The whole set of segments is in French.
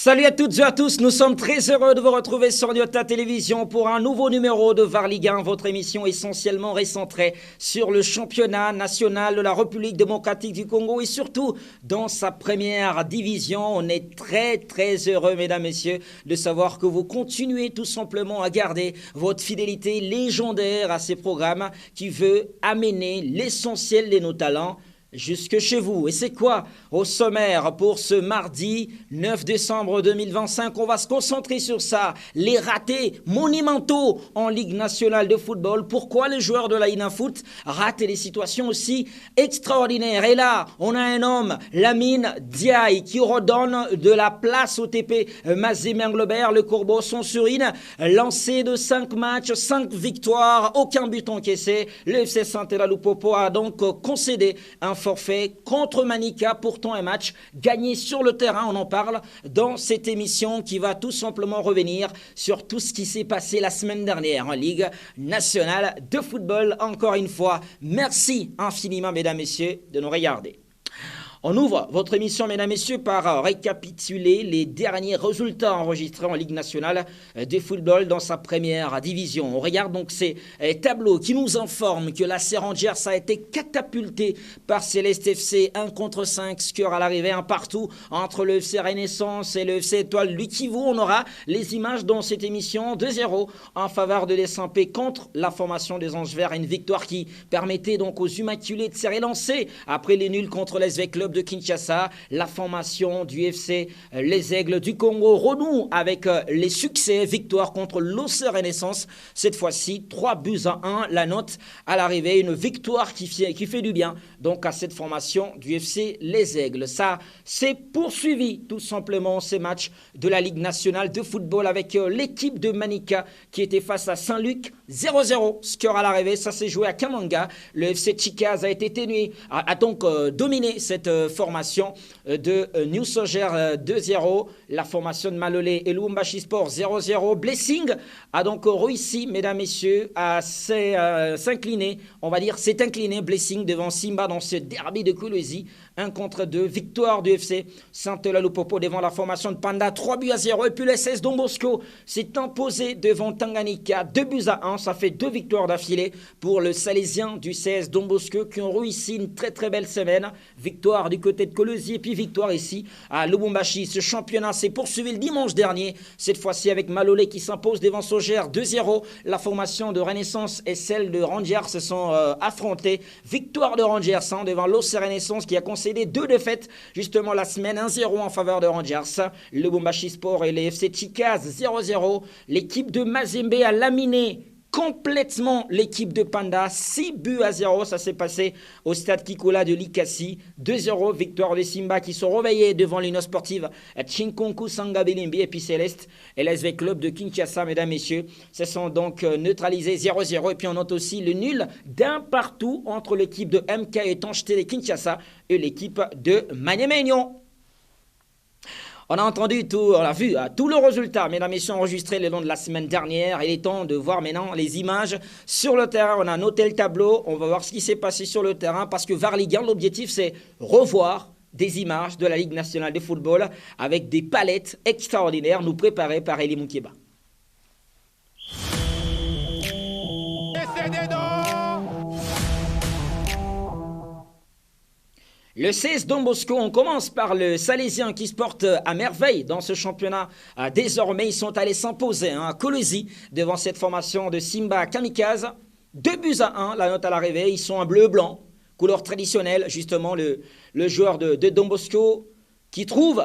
Salut à toutes et à tous, nous sommes très heureux de vous retrouver sur Nyota Télévision pour un nouveau numéro de VAR Ligue 1, votre émission essentiellement recentrée sur le championnat national de la République démocratique du Congo et surtout dans sa première division. On est très heureux, mesdames, messieurs, de savoir que vous continuez tout simplement à garder votre fidélité légendaire à ces programmes qui veut amener l'essentiel de nos talents jusque chez vous. Et c'est quoi au sommaire pour ce mardi 9 décembre 2025? On va se concentrer sur ça. Les ratés monumentaux en Ligue nationale de football. Pourquoi les joueurs de la Ligue 1 Foot ratent des situations aussi extraordinaires? Et là, on a un homme, Lamine Diaye, qui redonne de la place au TP Mazembe Englebert. Le Corbeau sont sur une lancée de 5 matchs, 5 victoires, aucun but encaissé. Le FC Saint-Ela Lupopo a donc concédé un forfait contre Manica, pourtant un match gagné sur le terrain. On en parle dans cette émission qui va tout simplement revenir sur tout ce qui s'est passé la semaine dernière en Ligue nationale de football. Encore une fois, merci infiniment, mesdames, messieurs, de nous regarder. On ouvre votre émission, mesdames, messieurs, par récapituler les derniers résultats enregistrés en Ligue nationale de football dans sa première division. On regarde donc ces tableaux qui nous informent que la Rangers a été catapultée par Céleste FC 1 contre 5, score à l'arrivée, un partout entre le FC Renaissance et le FC Étoile du Kivu. On aura les images dans cette émission 2-0 en faveur de l'SMP contre la formation des Anges Verts. Une victoire qui permettait donc aux Immaculés de se relancer après les nuls contre l'SV Club de Kinshasa. La formation du FC Les Aigles du Congo renoue avec les succès, victoire contre l'OC Renaissance, cette fois-ci 3-1, la note à l'arrivée, une victoire qui fait du bien donc à cette formation du FC Les Aigles. Ça s'est poursuivi tout simplement ces matchs de la Ligue nationale de football avec l'équipe de Manica qui était face à Saint-Luc, 0-0, score à l'arrivée, ça s'est joué à Kamanga. Le FC Chicaz a été ténu, a donc dominé cette formation de New Soger 2-0, la formation de Malolé et Lubumbashi Sport 0-0. Blessing a donc réussi, mesdames, messieurs, à s'incliner, on va dire, s'est incliné Blessing devant Simba dans ce derby de Kolwezi, 1 contre 2, victoire du FC Saint-Ela Lupopo devant la formation de Panda, 3-0, et puis le 16 Don Bosco s'est imposé devant Tanganyika, 2-1, ça fait 2 victoires d'affilée pour le Salésien du 16 Don Bosco qui ont réussi une très belle semaine, victoire du côté de Kolwezi et puis victoire ici à Lubumbashi. Ce championnat s'est poursuivi le dimanche dernier, cette fois-ci avec Malolé qui s'impose devant Sogère 2-0, la formation de Renaissance et celle de Rangers se sont affrontées, victoire de Rangers devant l'OC Renaissance qui a concédé 2 défaites justement la semaine, 1-0 en faveur de Rangers. Le Lubumbashi Sport et les FC Chicaz 0-0. L'équipe de Mazembe a laminé complètement l'équipe de Panda, 6-0, ça s'est passé au stade Kikola de Likasi, 2-0, victoire de Simba qui sont réveillés devant l'Union sportive Chinkonku Sangabelimbi et puis Céleste et l'SV Club de Kinshasa, mesdames, messieurs, se sont donc neutralisés 0-0 et puis on note aussi le nul d'un partout entre l'équipe de MK Étancheté de Kinshasa et l'équipe de Magnéménion. On a entendu tout, on a vu tout le résultat, mesdames et messieurs, enregistré le long de la semaine dernière. Il est temps de voir maintenant les images sur le terrain. On a noté le tableau, on va voir ce qui s'est passé sur le terrain parce que VAR Ligue 1, l'objectif c'est revoir des images de la Ligue nationale de football avec des palettes extraordinaires nous préparées par Elie Moukeba. Le 16 Don Bosco, on commence par le Salésien qui se porte à merveille dans ce championnat. Désormais, ils sont allés s'imposer à Kolwezi devant cette formation de Simba Kamikaze. 2-1, la note à l'arrivée. Ils sont en bleu-blanc, couleur traditionnelle. Justement, le joueur de Don Bosco qui trouve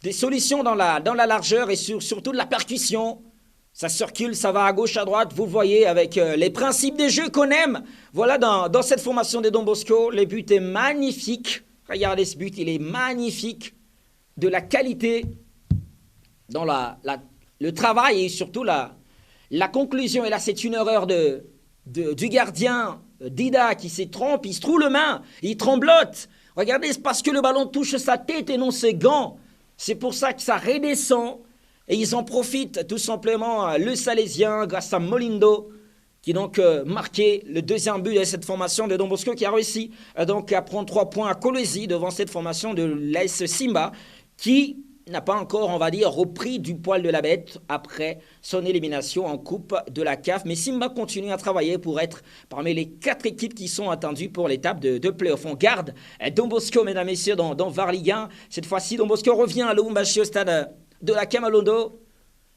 des solutions dans la largeur et surtout de la percussion. Ça circule, ça va à gauche, à droite, vous voyez, avec les principes des jeux qu'on aime. Voilà, dans cette formation de Don Bosco, le but est magnifique. Regardez ce but, il est magnifique. De la qualité dans le travail et surtout la conclusion. Et là, c'est une erreur du gardien Dida qui s'est trompé. Il se trouve le main, il tremblote. Regardez, c'est parce que le ballon touche sa tête et non ses gants. C'est pour ça que ça redescend. Et ils en profitent tout simplement, le Salésien, grâce à Molindo, qui donc marquait le deuxième but de cette formation de Don Bosco qui a réussi donc à prendre 3 points à Kolwezi devant cette formation de l'AS Simba qui n'a pas encore, on va dire, repris du poil de la bête après son élimination en Coupe de la CAF. Mais Simba continue à travailler pour être parmi les 4 équipes qui sont attendues pour l'étape de play-off. On garde Don Bosco, mesdames et messieurs, dans VAR Ligue 1. Cette fois-ci, Don Bosco revient à Lubumbashi au stade de la Kamalondo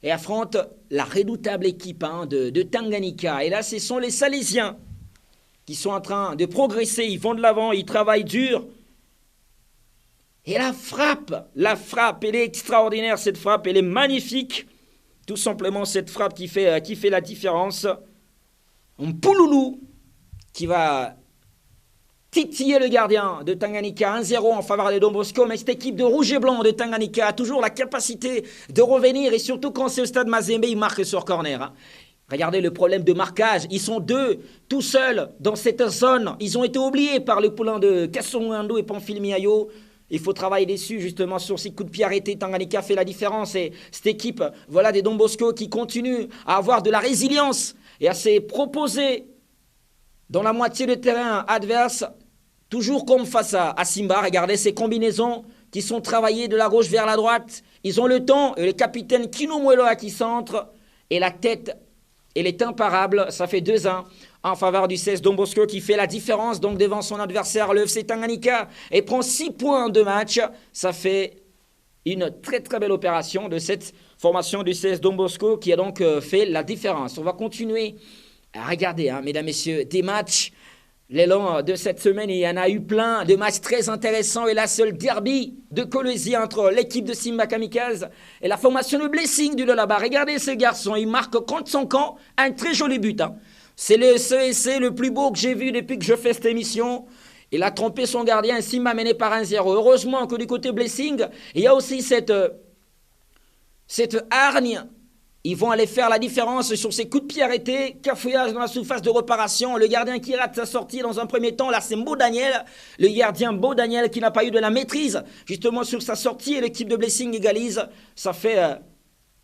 et affronte la redoutable équipe de Tanganyika. Et là, ce sont les Salésiens qui sont en train de progresser. Ils vont de l'avant, ils travaillent dur. Et la frappe, elle est extraordinaire, cette frappe, elle est magnifique. Tout simplement, cette frappe qui fait la différence. Un Pouloulou qui va titiller le gardien de Tanganyika, 1-0 en faveur de Don Bosco. Mais cette équipe de rouge et blanc de Tanganyika a toujours la capacité de revenir. Et surtout quand c'est au stade Mazembe, ils marquent sur corner. Hein. Regardez le problème de marquage. Ils sont 2, tout seuls, dans cette zone. Ils ont été oubliés par le poulain de Kassongando et Pamphile Miayo. Il faut travailler dessus, justement, sur ces coups de pied arrêtés. Tanganyika fait la différence. Et cette équipe, voilà, des Don Bosco qui continue à avoir de la résilience et à se proposer dans la moitié de terrain adverse, toujours comme face à Simba. Regardez ces combinaisons qui sont travaillées de la gauche vers la droite. Ils ont le temps. Et le capitaine Kino Mueloa qui centre. Et la tête, elle est imparable. Ça fait 2-1. En faveur du 16 Don Bosco qui fait la différence donc devant son adversaire, le FC Tanganyika, et prend 6 points de match. Ça fait une très très belle opération de cette formation du 16 Don Bosco qui a donc fait la différence. On va continuer à regarder, hein, mesdames, messieurs, des matchs. L'élan de cette semaine, il y en a eu plein de matchs très intéressants. Et la seule derby de Kolwezi entre l'équipe de Simba Kamikaze et la formation de Blessing du Lualaba. Regardez ce garçon, il marque contre son camp un très joli but. Hein. C'est le CSC le plus beau que j'ai vu depuis que je fais cette émission. Il a trompé son gardien, Simba mené par 1-0. Heureusement que du côté Blessing, il y a aussi cette hargne. Ils vont aller faire la différence sur ces coups de pied arrêtés. Cafouillage dans la surface de réparation. Le gardien qui rate sa sortie dans un premier temps. Là, c'est Beau Daniel. Le gardien Beau Daniel qui n'a pas eu de la maîtrise justement sur sa sortie. Et l'équipe de Blessing égalise. Ça fait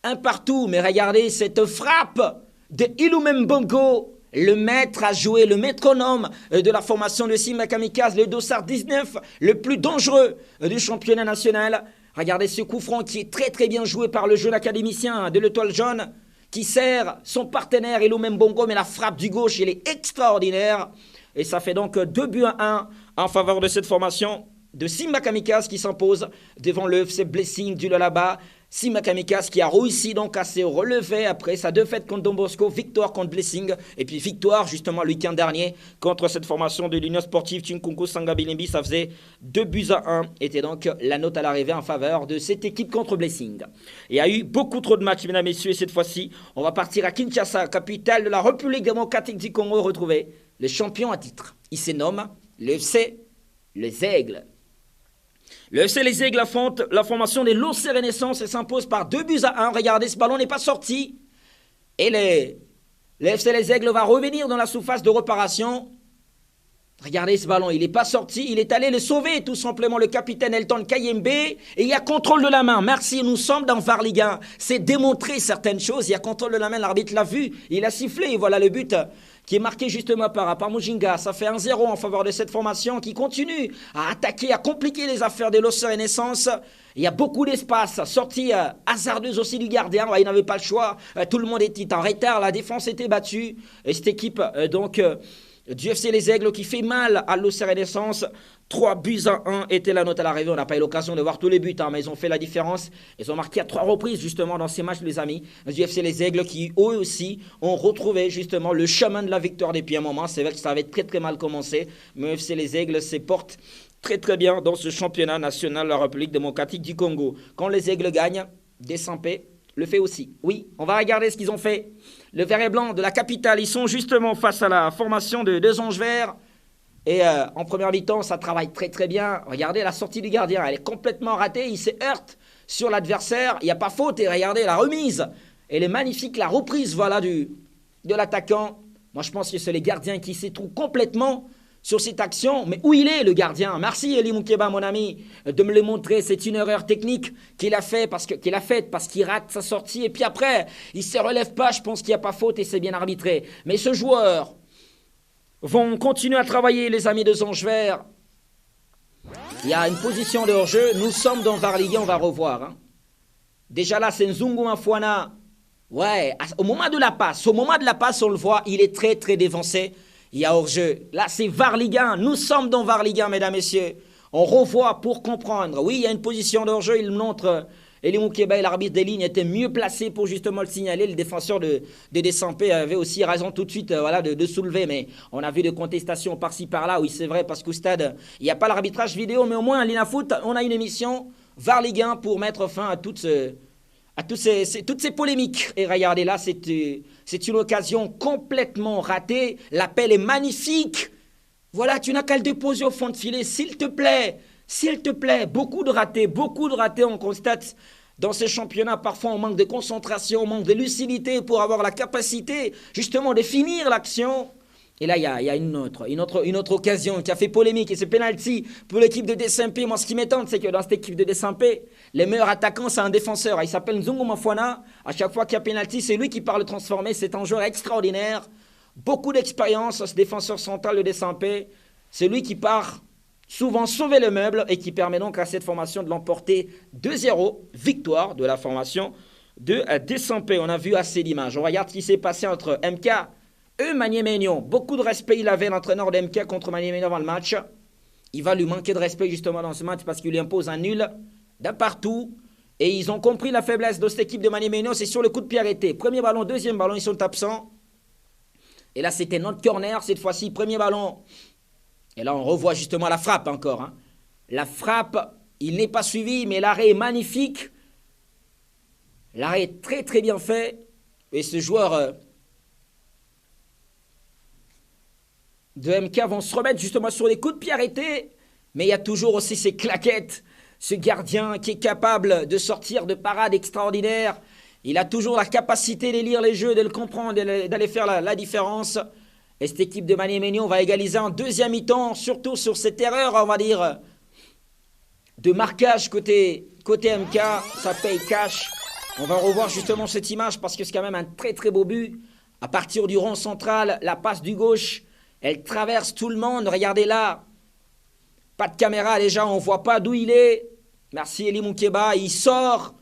un partout. Mais regardez cette frappe de Ilumem Bongo. Le maître a joué, le métronome de la formation de Simba Kamikaze, le dossard 19, le plus dangereux du championnat national. Regardez ce coup franc qui est très très bien joué par le jeune académicien de l'Étoile jaune qui sert son partenaire Ilumem Bongo, mais la frappe du gauche, elle est extraordinaire. Et ça fait donc 2-1 en faveur de cette formation de Simba Kamikaze qui s'impose devant le FC Blessing du Lualaba. Simba Kamikaze qui a réussi donc à se relever après sa défaite contre Don Bosco, victoire contre Blessing, et puis victoire justement le week-end dernier contre cette formation de l'Union Sportive Tinkunku Sangabilimbi. Ça faisait 2-1, était donc la note à l'arrivée en faveur de cette équipe contre Blessing. Il y a eu beaucoup trop de matchs, mesdames et messieurs, et cette fois-ci, on va partir à Kinshasa, capitale de la République démocratique du Congo, retrouver le champion à titre. Il se nomme le FC Les Aigles. Le FC Les Aigles affronte la formation des Lossé Renaissance et s'impose par 2-1. Regardez, ce ballon n'est pas sorti. Et le FC Les Aigles va revenir dans la surface de réparation. Regardez ce ballon, il n'est pas sorti. Il est allé le sauver, tout simplement, le capitaine Elton Kayembe. Et il y a contrôle de la main. Merci, nous sommes dans VAR Ligue 1. C'est démontrer certaines choses. Il y a contrôle de la main, l'arbitre l'a vu. Il a sifflé. Et voilà le but qui est marqué justement par Mujinga. Ça fait 1-0 en faveur de cette formation qui continue à attaquer, à compliquer les affaires des Lossé Renaissance. Il y a beaucoup d'espace. Sortie hasardeuse aussi du gardien. Il n'avait pas le choix. Tout le monde était en retard. La défense était battue. Et cette équipe, du FC Les Aigles qui fait mal à Lossé Renaissance. 3-1 était la note à l'arrivée. On n'a pas eu l'occasion de voir tous les buts, mais ils ont fait la différence. Ils ont marqué à 3 reprises justement dans ces matchs, les amis. Du FC Les Aigles qui, eux aussi, ont retrouvé justement le chemin de la victoire depuis un moment. C'est vrai que ça avait très très mal commencé, mais FC Les Aigles se porte très très bien dans ce championnat national de la République démocratique du Congo. Quand les Aigles gagnent, Desampé le fait aussi. Oui, on va regarder ce qu'ils ont fait. Le vert et blanc de la capitale, ils sont justement face à la formation de deux anges verts. Et en première mi-temps, ça travaille très très bien. Regardez la sortie du gardien, elle est complètement ratée. Il se heurte sur l'adversaire. Il n'y a pas faute. Et regardez la remise. Elle est magnifique, la reprise voilà, de l'attaquant. Moi, je pense que c'est les gardiens qui s'y trouvent complètement sur cette action. Mais où il est, le gardien? Merci, Elie Moukeba, mon ami, de me le montrer. C'est une erreur technique qu'il a faite parce qu'il rate sa sortie. Et puis après, il ne se relève pas. Je pense qu'il n'y a pas faute et c'est bien arbitré. Mais ce joueur vont continuer à travailler, les amis de Zangevert. Il y a une position de hors-jeu. Nous sommes dans VAR Ligue 1, on va revoir. Hein. Déjà là, c'est Nzungu Mafwana. Ouais, au moment de la passe, on le voit, il est très très dévancé. Il y a hors-jeu. Là, c'est VAR Ligue 1. Nous sommes dans VAR Ligue 1, mesdames, messieurs. On revoit pour comprendre. Oui, il y a une position de hors-jeu. Il montre Elie Moukeba et l'arbitre des lignes étaient mieux placés pour justement le signaler. Le défenseur de Desampé avait aussi raison tout de suite de soulever. Mais on a vu des contestations par-ci par-là. Oui, c'est vrai, parce qu'au stade, il n'y a pas l'arbitrage vidéo. Mais au moins, à l'Inafoot, on a une émission VAR Ligue 1 pour mettre fin à toutes ces polémiques. Et regardez là, c'est une occasion complètement ratée. L'appel est magnifique. Voilà, tu n'as qu'à le déposer au fond de filet, s'il te plaît. S'il te plaît, beaucoup de ratés, on constate dans ces championnats. Parfois, on manque de concentration, on manque de lucidité pour avoir la capacité justement de finir l'action. Et là, il y a une autre occasion qui a fait polémique, et c'est penalty pour l'équipe de Desampé. Moi, ce qui m'étonne, c'est que dans cette équipe de Desampé, les meilleurs attaquants, c'est un défenseur. Il s'appelle Nzungu Mafwana. À chaque fois qu'il y a penalty, c'est lui qui part le transformer. C'est un joueur extraordinaire. Beaucoup d'expérience, ce défenseur central de Desampé. C'est lui qui part souvent sauver le meuble et qui permet donc à cette formation de l'emporter 2-0. Victoire de la formation de Desampé. On a vu assez d'images. On regarde ce qui s'est passé entre MK et Maniemegno. Beaucoup de respect il avait, l'entraîneur de MK contre Maniemegno avant le match. Il va lui manquer de respect justement dans ce match parce qu'il lui impose un nul d'un partout. Et ils ont compris la faiblesse de cette équipe de Maniemegno. C'est sur le coup de pied arrêté. Premier ballon, deuxième ballon, ils sont absents. Et là, c'était notre corner. Cette fois-ci, premier ballon. Et là, on revoit justement la frappe encore. Hein. La frappe, il n'est pas suivi, mais l'arrêt est magnifique. L'arrêt est très très bien fait. Et ce joueur de MK vont se remettre justement sur les coups de pied arrêtés. Mais il y a toujours aussi ces claquettes. Ce gardien qui est capable de sortir de parades extraordinaires. Il a toujours la capacité de lire les jeux, de le comprendre, d'aller faire la différence. Et cette équipe de Maniemegno va égaliser en deuxième mi-temps, surtout sur cette erreur, on va dire, de marquage côté MK. Ça paye cash. On va revoir justement cette image parce que c'est quand même un très très beau but. À partir du rond central, la passe du gauche, elle traverse tout le monde. Regardez là. Pas de caméra déjà, on ne voit pas d'où il est. Merci Elie Moukeba, il sort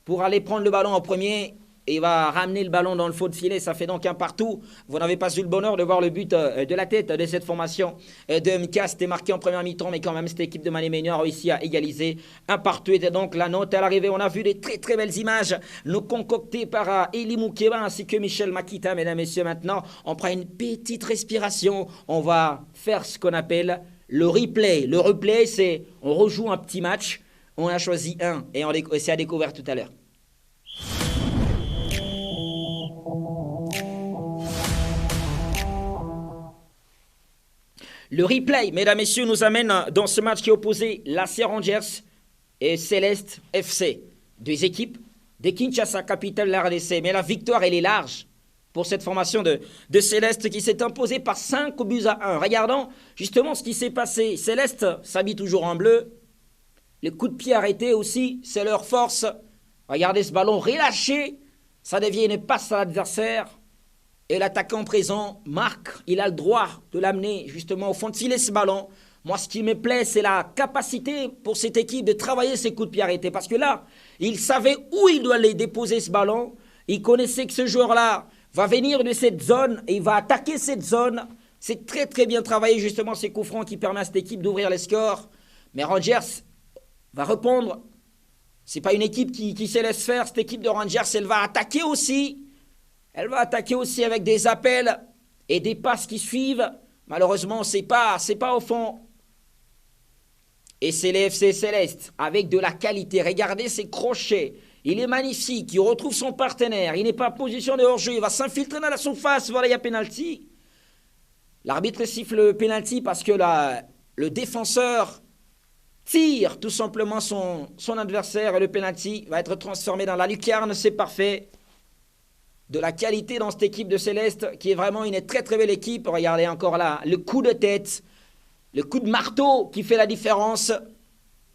pour aller prendre le ballon en premier. Et il va ramener le ballon dans le faux de filet. Ça fait donc un partout. Vous n'avez pas eu le bonheur de voir le but de la tête de cette formation de MK. C'était marqué en première mi-temps, mais quand même, cette équipe de Maniemegno a réussi à égaliser. Un partout était donc la note à l'arrivée. On a vu des très très belles images, nous concoctées par Elie Moukeba ainsi que Michel Makita. Mesdames, messieurs, maintenant, on prend une petite respiration. On va faire ce qu'on appelle le replay. Le replay, c'est on rejoue un petit match. On a choisi un et c'est à découvrir tout à l'heure. Le replay, mesdames, messieurs, nous amène dans ce match qui opposait l'AC Rangers et Céleste FC. Deux équipes de Kinshasa, capitale de la RDC. Mais la victoire, elle est large pour cette formation de Céleste qui s'est imposée par 5-1. Regardons justement ce qui s'est passé. Céleste s'habille toujours en bleu. Les coups de pied arrêtés aussi, c'est leur force. Regardez ce ballon relâché. Ça devient une passe à l'adversaire. Et l'attaquant présent, Marc, il a le droit de l'amener justement au fond de filet ce ballon. Moi, ce qui me plaît, c'est la capacité pour cette équipe de travailler ses coups de pied arrêtés. Parce que là, il savait où il doit aller déposer ce ballon. Il connaissait que ce joueur-là va venir de cette zone et il va attaquer cette zone. C'est très très bien travaillé justement ces coups francs qui permettent à cette équipe d'ouvrir les scores. Mais Rangers va répondre. C'est pas une équipe qui se laisse faire. Cette équipe de Rangers, elle va attaquer aussi. Elle va attaquer aussi avec des appels et des passes qui suivent. Malheureusement, c'est pas au fond. Et c'est les FC Céleste avec de la qualité. Regardez ses crochets. Il est magnifique. Il retrouve son partenaire. Il n'est pas en position de hors-jeu. Il va s'infiltrer dans la surface. Voilà, il y a pénalty. L'arbitre siffle le pénalty parce que le défenseur tire tout simplement son adversaire. Et le pénalty va être transformé dans la lucarne. C'est parfait. De la qualité dans cette équipe de Céleste qui est vraiment une très très belle équipe. Regardez encore là, le coup de tête. Le coup de marteau qui fait la différence.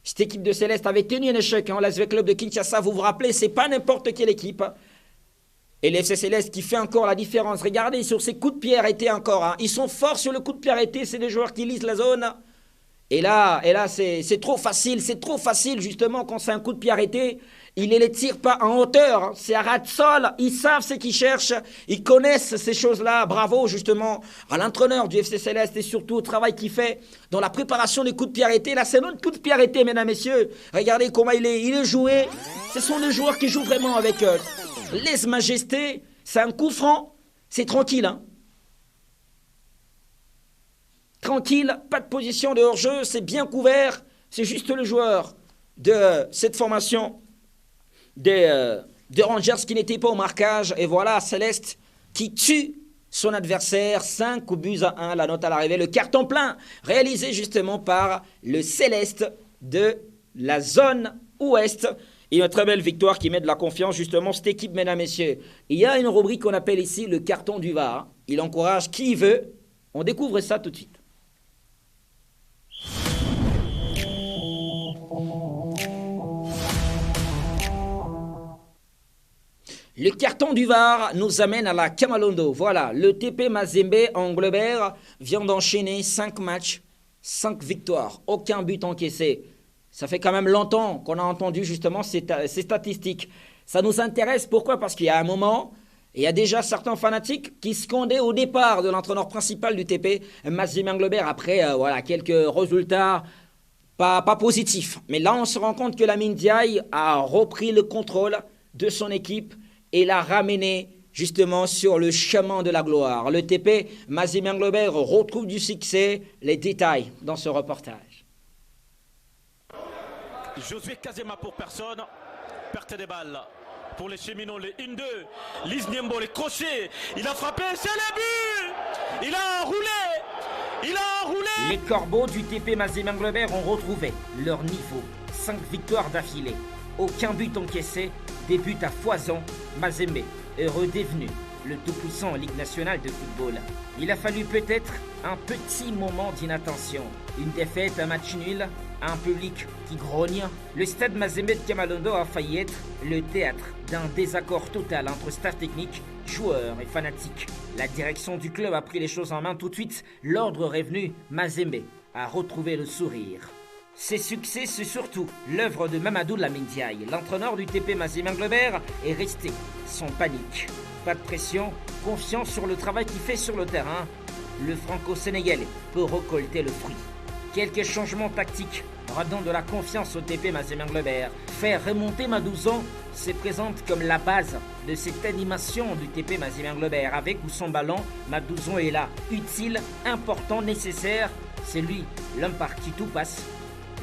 Cette équipe de Céleste avait tenu un échec. L'ASV Club de Kinshasa, vous vous rappelez, c'est pas n'importe quelle équipe. Et l'FC Céleste qui fait encore la différence. Regardez sur ces coups de pied arrêtés encore. Ils sont forts sur le coup de pied arrêté. C'est des joueurs qui lisent la zone. Et là c'est trop facile. C'est trop facile justement quand c'est un coup de pied arrêté. Ils ne les tirent pas en hauteur. C'est à ras de sol. Ils savent ce qu'ils cherchent. Ils connaissent ces choses-là. Bravo justement à l'entraîneur du FC Céleste et surtout au travail qu'il fait dans la préparation des coups de pied arrêtés. Là, c'est notre coup de pied arrêté, mesdames, messieurs. Regardez comment il est joué. Ce sont des joueurs qui jouent vraiment avec lèse-majesté. C'est un coup franc. C'est tranquille. Tranquille. Pas de position de hors-jeu. C'est bien couvert. C'est juste le joueur de cette formation des Rangers qui n'étaient pas au marquage. Et voilà, Céleste qui tue son adversaire. 5-1, la note à l'arrivée. Le carton plein réalisé justement par le Céleste de la zone ouest. Et une très belle victoire qui met de la confiance justement cette équipe, mesdames, messieurs. Il y a une rubrique qu'on appelle ici le carton du VAR. Il encourage qui veut. On découvre ça tout de suite. Le carton du VAR nous amène à la Kamalondo. Voilà, le TP Mazembe Anglebert vient d'enchaîner 5 matchs, 5 victoires, aucun but encaissé. Ça fait quand même longtemps qu'on a entendu justement ces statistiques. Ça nous intéresse, pourquoi? Parce qu'il y a un moment, il y a déjà certains fanatiques qui scandaient au départ de l'entraîneur principal du TP, Mazembe Anglebert, après quelques résultats pas positifs. Mais là, on se rend compte que Lamine Diaye a repris le contrôle de son équipe et l'a ramené justement sur le chemin de la gloire. Le TP Mazembe Anglebert retrouve du succès. Les détails dans ce reportage. Josué Kazema pour personne. Perte des balles pour les cheminots, les 1-2. Lise Niembo, les crochets. Il a frappé, c'est le but. Il a enroulé. Les corbeaux du TP Mazembe Anglebert ont retrouvé leur niveau. 5 victoires d'affilée. Aucun but encaissé, des buts à foison. Mazembe est redevenu le tout-puissant en Ligue nationale de football. Il a fallu peut-être un petit moment d'inattention. Une défaite, un match nul, un public qui grogne. Le stade Mazembe de Kamalondo a failli être le théâtre d'un désaccord total entre staff technique, joueurs et fanatiques. La direction du club a pris les choses en main tout de suite. L'ordre revenu, Mazembe a retrouvé le sourire. Ces succès, c'est surtout l'œuvre de Mamadou Lamine Diaye. L'entraîneur du TP Mazembe Anglebert est resté sans panique. Pas de pression, confiance sur le travail qu'il fait sur le terrain. Le franco-sénégalais peut récolter le fruit. Quelques changements tactiques redonnent de la confiance au TP Mazembe Anglebert. Faire remonter Madouzan se présente comme la base de cette animation du TP Mazembe Anglebert. Avec ou sans ballon, Madouzan est là, utile, important, nécessaire. C'est lui, l'homme par qui tout passe.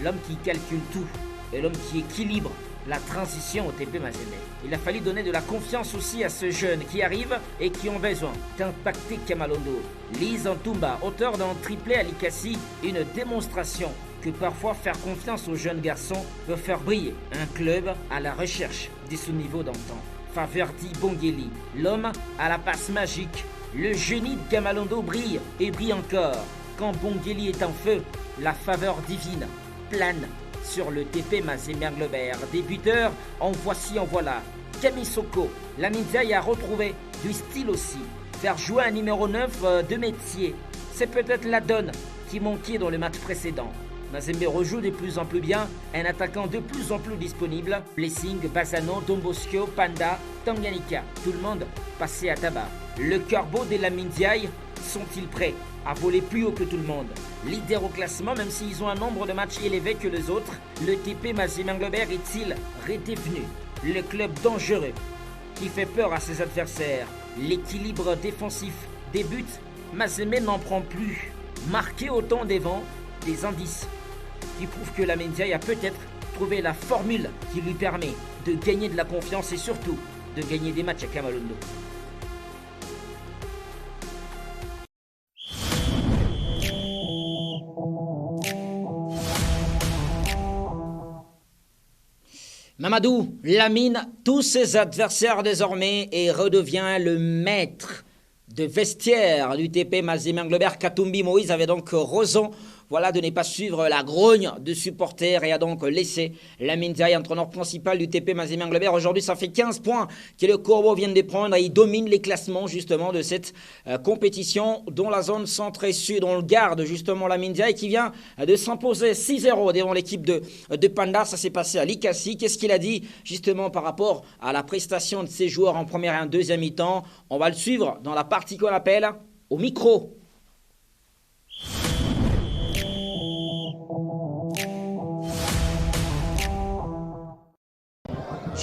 L'homme qui calcule tout et l'homme qui équilibre la transition au TP Mazembe. Il a fallu donner de la confiance aussi à ce jeune qui arrive et qui ont besoin d'impacter Kamalondo. Lise Ntumba, auteur d'un triplé à Likasi, une démonstration que parfois faire confiance aux jeunes garçons peut faire briller un club à la recherche de ce niveau d'antan. Faverdi Bongeli, l'homme à la passe magique. Le génie de Kamalondo brille et brille encore. Quand Bongeli est en feu, la faveur divine plane sur le TP Mazembe Anglebert. Débuteur, en voici, en voilà. Kamisoko, Lamine Diaye a retrouvé du style aussi. Faire jouer un numéro 9 de métier, c'est peut-être la donne qui manquait dans le match précédent. Mazembe rejoue de plus en plus bien, un attaquant de plus en plus disponible. Blessing, Bazano, Dombosco, Panda, Tanganyika, tout le monde passé à tabac. Le corbeau de Lamine Diaye sont-ils prêts à voler plus haut que tout le monde? Leader au classement, même s'ils ont un nombre de matchs élevé que les autres, le TP Mazembe Anglebert est-il redevenu le club dangereux qui fait peur à ses adversaires? L'équilibre défensif des buts, Mazembe n'en prend plus. Marqué autant des vents, des indices qui prouvent que Lamine Diaye a peut-être trouvé la formule qui lui permet de gagner de la confiance et surtout de gagner des matchs à Kamalondo. Mamadou lamine tous ses adversaires désormais et redevient le maître de vestiaire du TP Mazembe Anglebert. Katumbi Moïse avait donc raison. voilà, de ne pas suivre la grogne de supporters et a donc laissé Lamine Ndiaye, entraîneur principal du TP Mazembe Englebert. Aujourd'hui, ça fait 15 points que le Corbeau vient de prendre et il domine les classements justement de cette compétition dont la zone centre-sud. On le garde justement Lamine Ndiaye qui vient de s'imposer 6-0 devant l'équipe de Panda. Ça s'est passé à Likasi. Qu'est-ce qu'il a dit justement par rapport à la prestation de ses joueurs en première et en deuxième mi-temps? On va le suivre dans la partie qu'on appelle au micro.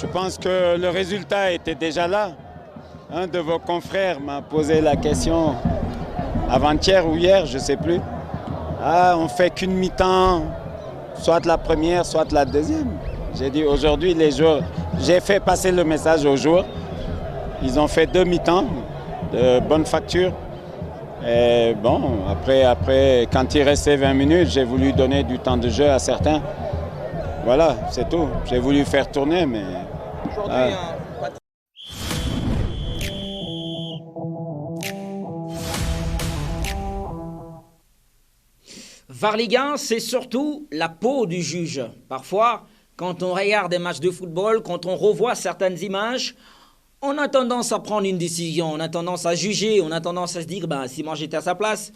Je pense que le résultat était déjà là. Un de vos confrères m'a posé la question avant-hier ou hier, je ne sais plus. Ah, on ne fait qu'une mi-temps, soit la première, soit la deuxième. J'ai dit aujourd'hui, les joueurs, j'ai fait passer le message aux joueurs. Ils ont fait 2 mi-temps de bonne facture. Et bon, après, quand il restait 20 minutes, j'ai voulu donner du temps de jeu à certains. Voilà, c'est tout. J'ai voulu faire tourner, mais... Aujourd'hui, VAR Ligue 1, c'est surtout la peau du juge. Parfois, quand on regarde des matchs de football, quand on revoit certaines images, on a tendance à prendre une décision, on a tendance à juger, on a tendance à se dire, si moi j'étais à sa place,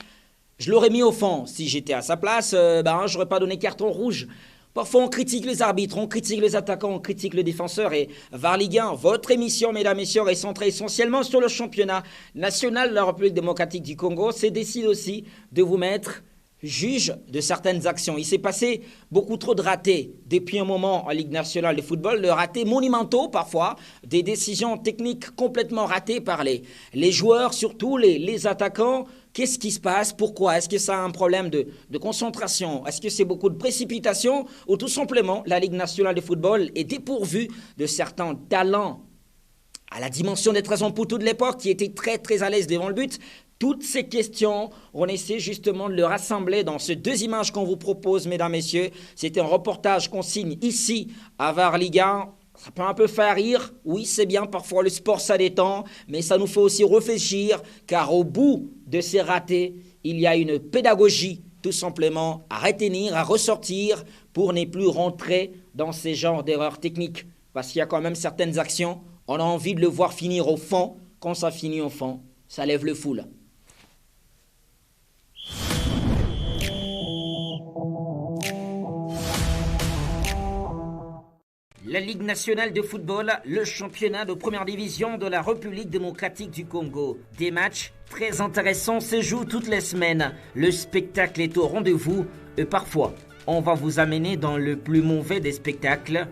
je l'aurais mis au fond. Si j'étais à sa place, je n'aurais pas donné carton rouge. Parfois, on critique les arbitres, on critique les attaquants, on critique le défenseur. Et VAR Ligue 1, votre émission, mesdames et messieurs, est centrée essentiellement sur le championnat national de la République démocratique du Congo. C'est décide aussi de vous mettre juge de certaines actions. Il s'est passé beaucoup trop de ratés depuis un moment en Ligue nationale de football, de ratés monumentaux parfois, des décisions techniques complètement ratées par les joueurs, surtout les attaquants. Qu'est-ce qui se passe? Pourquoi? Est-ce que ça a un problème de concentration? Est-ce que c'est beaucoup de précipitation? Ou tout simplement, la Ligue nationale de football est dépourvue de certains talents à la dimension des 13 ans pour toute l'époque qui étaient très très à l'aise devant le but? Toutes ces questions, on essaie justement de les rassembler dans ces 2 images qu'on vous propose, mesdames, messieurs. C'était un reportage qu'on signe ici à VAR Ligue 1. Ça peut un peu faire rire. Oui, c'est bien, parfois le sport, ça détend. Mais ça nous fait aussi réfléchir, car au bout de ces ratés, il y a une pédagogie, tout simplement, à retenir, à ressortir, pour ne plus rentrer dans ces genres d'erreurs techniques. Parce qu'il y a quand même certaines actions, on a envie de le voir finir au fond. Quand ça finit au fond, ça lève le foule. La Ligue nationale de football, le championnat de première division de la République démocratique du Congo. Des matchs très intéressants se jouent toutes les semaines. Le spectacle est au rendez-vous et parfois, on va vous amener dans le plus mauvais des spectacles,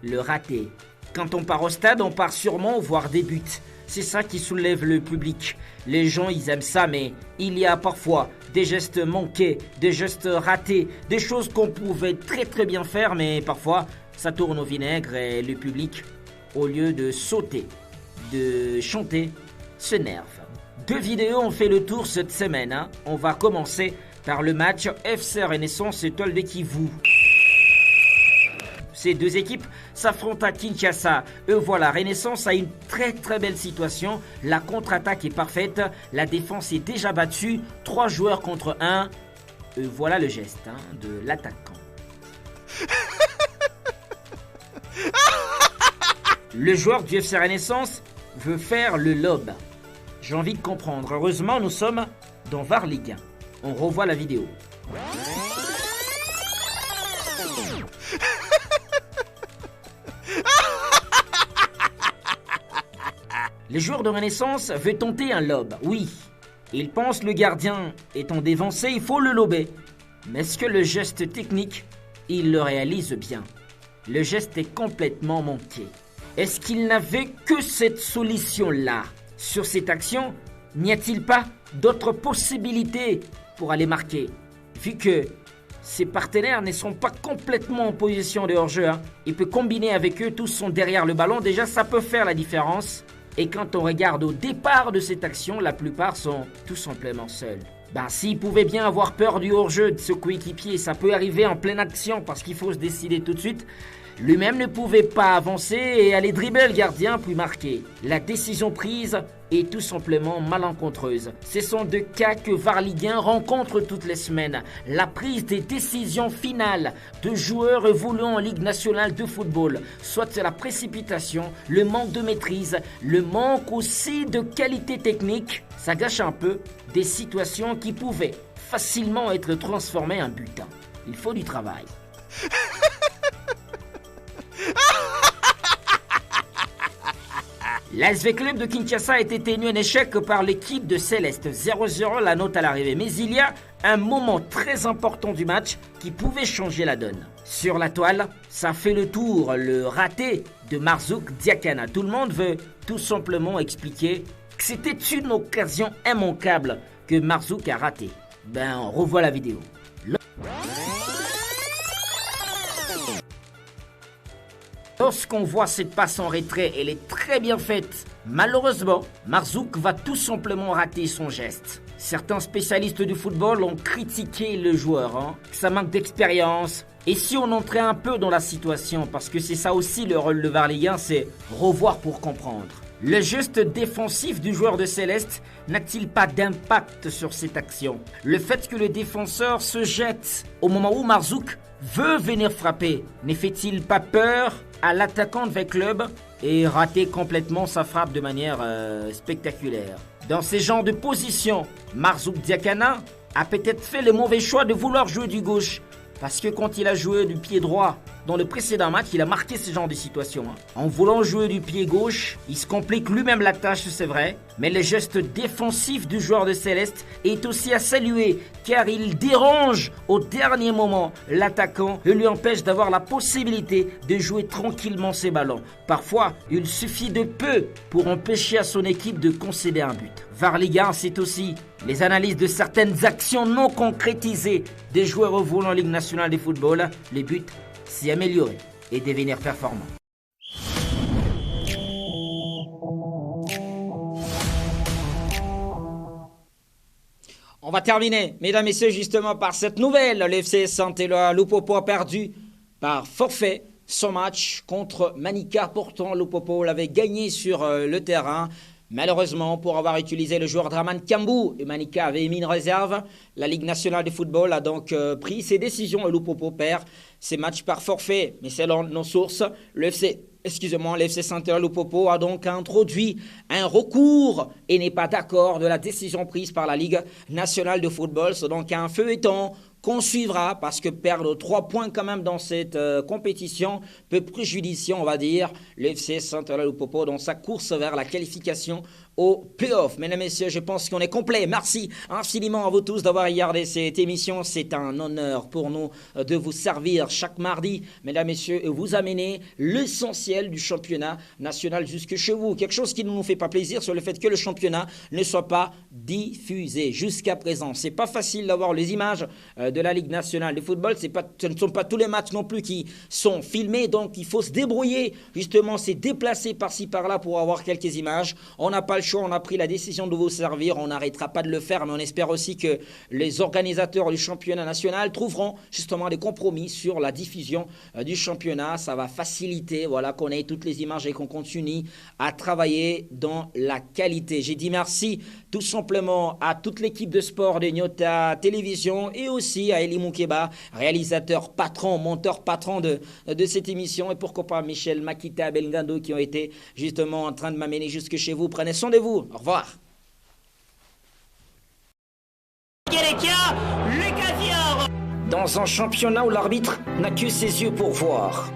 le raté. Quand on part au stade, on part sûrement voir des buts. C'est ça qui soulève le public. Les gens, ils aiment ça, mais il y a parfois des gestes manqués, des gestes ratés, des choses qu'on pouvait très très bien faire, mais parfois, ça tourne au vinaigre et le public, au lieu de sauter, de chanter, s'énerve. 2 vidéos ont fait le tour cette semaine. On va commencer par le match FC Renaissance Étoile de Kivu. Ces 2 équipes s'affrontent à Kinshasa. Voilà, Renaissance a une très très belle situation. La contre-attaque est parfaite. La défense est déjà battue. 3 joueurs contre 1. Voilà le geste de l'attaquant. Le joueur du FC Renaissance veut faire le lob. J'ai envie de comprendre. Heureusement, nous sommes dans VAR Ligue 1. On revoit la vidéo. Les joueurs de Renaissance veulent tenter un lob. Oui, ils pensent le gardien étant dévancé, il faut le lober. Mais est-ce que le geste technique, il le réalise bien? Le geste est complètement manqué. Est-ce qu'il n'avait que cette solution-là? Sur cette action, n'y a-t-il pas d'autres possibilités pour aller marquer? Vu que ses partenaires ne sont pas complètement en position de hors-jeu, il peut combiner avec eux, tous sont derrière le ballon. Déjà, ça peut faire la différence. Et quand on regarde au départ de cette action, la plupart sont tout simplement seuls. S'il pouvait bien avoir peur du hors-jeu de ce coéquipier, ça peut arriver en pleine action parce qu'il faut se décider tout de suite. Lui-même ne pouvait pas avancer et aller dribbler le gardien puis marquer. La décision prise est tout simplement malencontreuse. Ce sont deux cas que VAR Ligue 1 rencontre toutes les semaines. La prise des décisions finales de joueurs évoluant en Ligue nationale de football, soit la précipitation, le manque de maîtrise, le manque aussi de qualité technique, ça gâche un peu des situations qui pouvaient facilement être transformées en butin. Il faut du travail. L'ASV Club de Kinshasa a été tenu un échec par l'équipe de Céleste. 0-0 la note à l'arrivée. Mais il y a un moment très important du match qui pouvait changer la donne. Sur la toile, ça fait le tour, le raté de Marzouk Diakana. Tout le monde veut tout simplement expliquer que c'était une occasion immanquable que Marzouk a raté. On revoit la vidéo. Lorsqu'on voit cette passe en retrait, elle est très bien faite. Malheureusement, Marzouk va tout simplement rater son geste. Certains spécialistes du football ont critiqué le joueur, ça manque d'expérience. Et si on entrait un peu dans la situation, parce que c'est ça aussi le rôle de VAR Ligue 1, c'est revoir pour comprendre. Le geste défensif du joueur de Céleste n'a-t-il pas d'impact sur cette action? Le fait que le défenseur se jette au moment où Marzouk veut venir frapper, ne fait-il pas peur à l'attaquant de club et rater complètement sa frappe de manière spectaculaire? Dans ces genres de positions, Marzouk Diakana a peut-être fait le mauvais choix de vouloir jouer du gauche. Parce que quand il a joué du pied droit dans le précédent match, il a marqué ce genre de situation. En voulant jouer du pied gauche, il se complique lui-même la tâche, c'est vrai. Mais le geste défensif du joueur de Céleste est aussi à saluer, car il dérange au dernier moment l'attaquant et lui empêche d'avoir la possibilité de jouer tranquillement ses ballons. Parfois, il suffit de peu pour empêcher à son équipe de concéder un but. VAR Ligue 1, c'est aussi les analyses de certaines actions non concrétisées des joueurs au volant en Ligue nationale de football. Les buts, s'y améliorer et devenir performants. On va terminer, mesdames et messieurs, justement par cette nouvelle. Le FC Saint-Éloi Lupopo a perdu par forfait son match contre Manika. Pourtant, Lupopo l'avait gagné sur le terrain. Malheureusement, pour avoir utilisé le joueur Draman Kambou, et Manika avait émis une réserve, la Ligue nationale de football a donc pris ses décisions et Lupopo perd ses matchs par forfait. Mais selon nos sources, le FC Saint-Éloi Lupopo a donc introduit un recours et n'est pas d'accord de la décision prise par la Ligue nationale de football. C'est donc un feuilleton qu'on suivra parce que perdre 3 points quand même dans cette compétition peut préjudicer, on va dire, l'FC Saint-Éloi Lupopo dans sa course vers la qualification au play-off. Mesdames et messieurs, je pense qu'on est complet. Merci infiniment à vous tous d'avoir regardé cette émission. C'est un honneur pour nous de vous servir chaque mardi, mesdames et messieurs, et vous amener l'essentiel du championnat national jusque chez vous. Quelque chose qui ne nous fait pas plaisir sur le fait que le championnat ne soit pas diffusé jusqu'à présent. C'est pas facile d'avoir les images de la Ligue nationale de football. Ce ne sont pas tous les matchs non plus qui sont filmés, donc il faut se débrouiller, justement, se déplacer par-ci par-là pour avoir quelques images. On n'a pas le choix, on a pris la décision de vous servir, on n'arrêtera pas de le faire, mais on espère aussi que les organisateurs du championnat national trouveront justement des compromis sur la diffusion du championnat. Ça va faciliter, voilà, qu'on ait toutes les images et qu'on continue à travailler dans la qualité. J'ai dit merci tout simplement à toute l'équipe de sport de Nyota Télévision et aussi à Eli Moukeba, réalisateur patron, monteur patron de cette émission, et pourquoi pas Michel Makita Belgando qui ont été justement en train de m'amener jusque chez vous. Prenez soin de vous. Au revoir. Dans un championnat où l'arbitre n'a que ses yeux pour voir,